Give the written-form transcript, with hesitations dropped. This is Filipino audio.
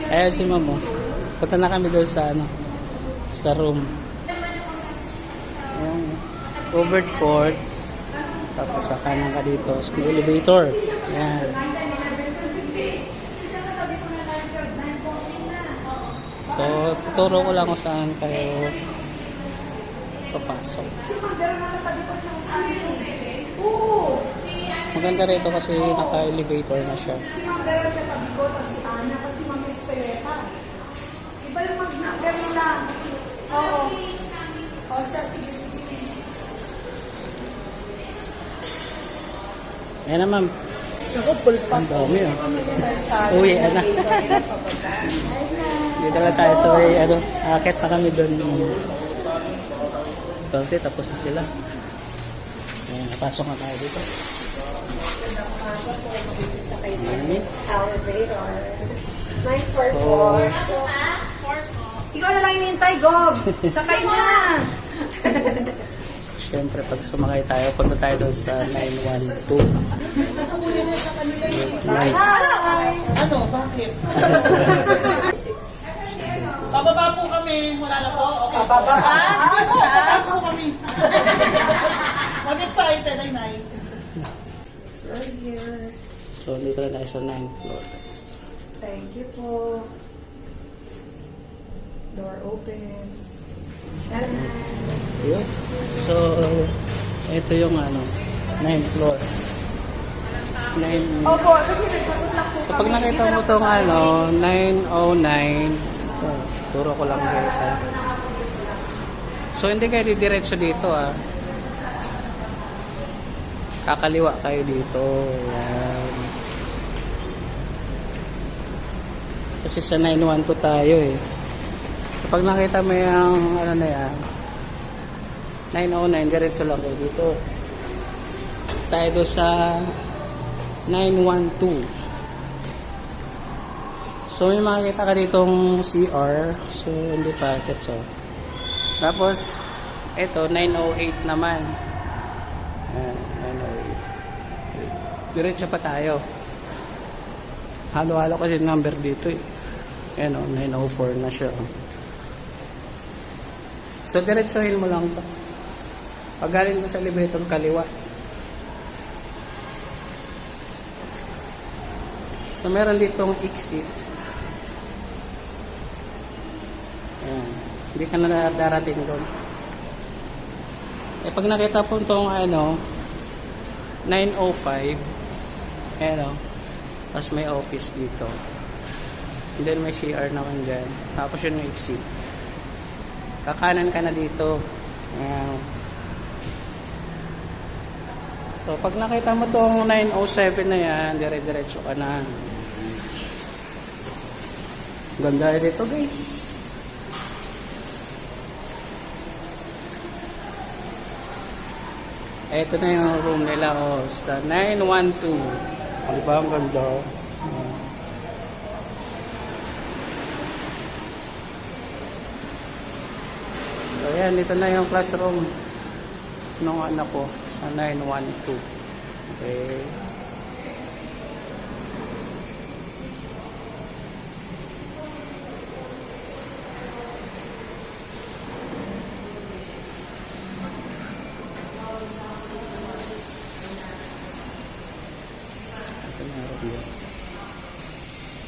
Eh si Mamo, punta na kami doon sa ano, sa room. Yung covered court. Tapos sa kanan ka dito, sa elevator. Yan. So, tuturo ko lang kung saan kayo papasok. Maganda rito kasi naka-elevator na siya. Si Ma'am Beron katabi ko, tapos si Ana, tapos si Ma'am Espeleta. Iba yung mag-gano'n lang. Oo. O siya, sige. Ayan na ma'am. Ako, pulpa. Ang dami oh. Uwi, anak. Dito na tayo sa way, ano, akit na kami doon. Spelty, tapos na sila. Ayan, napasok na tayo dito. Elevator. 944. Ikaw na lang hinihintay, Gob. Sakay na. So, syempre, pag sumakay tayo, punta tayo doon sa 912. Hi. Ano? Bakit? Pababa po kami. Wala na po. Okay. Pababa. Pababa po kami. Mag-excited ay Nay. It's right here. So, dito na tayo sa 9th floor. Thank you po. Door open. Ayun. So, ito yung ano, 9th floor. 9. Opo, kasi nagpapunta po So, pag nakita mo itong ano, 909, turo ko lang guys ha. So, hindi kayo didiretso dito ah. Kakaliwa kayo dito. Yan. Kasi sa 912 tayo eh. So, pag nakita mo yung ano na yan, 909, diretso lang kayo dito. Tayo doon sa 912. So, may makikita ka ditong CR. So, hindi packet. So, tapos, ito, 908 naman. Ayan, 908. Diretso pa tayo. Halo-halo kasi number dito eh. Ayan o, 904 na siya. So, diretsohin mo lang ito. Pag galing ko sa elevator, kaliwa. So, meron ditong exit. Ayan. Hindi ka na darating doon. Eh, pag nakita po itong ano, 905, ayan o. Tapos may office dito. And then may CR naman dyan. Tapos yun yung exit. Kakanan ka na dito. Ayan. So, pag nakita mo itong 907 na yan, dire-diretso ka na. Ganda dito guys. Ito na yung room nila oh, sa 912. Di ba ang ganda? So ayan, ito na yung classroom ng anak ko sa 912. Okay.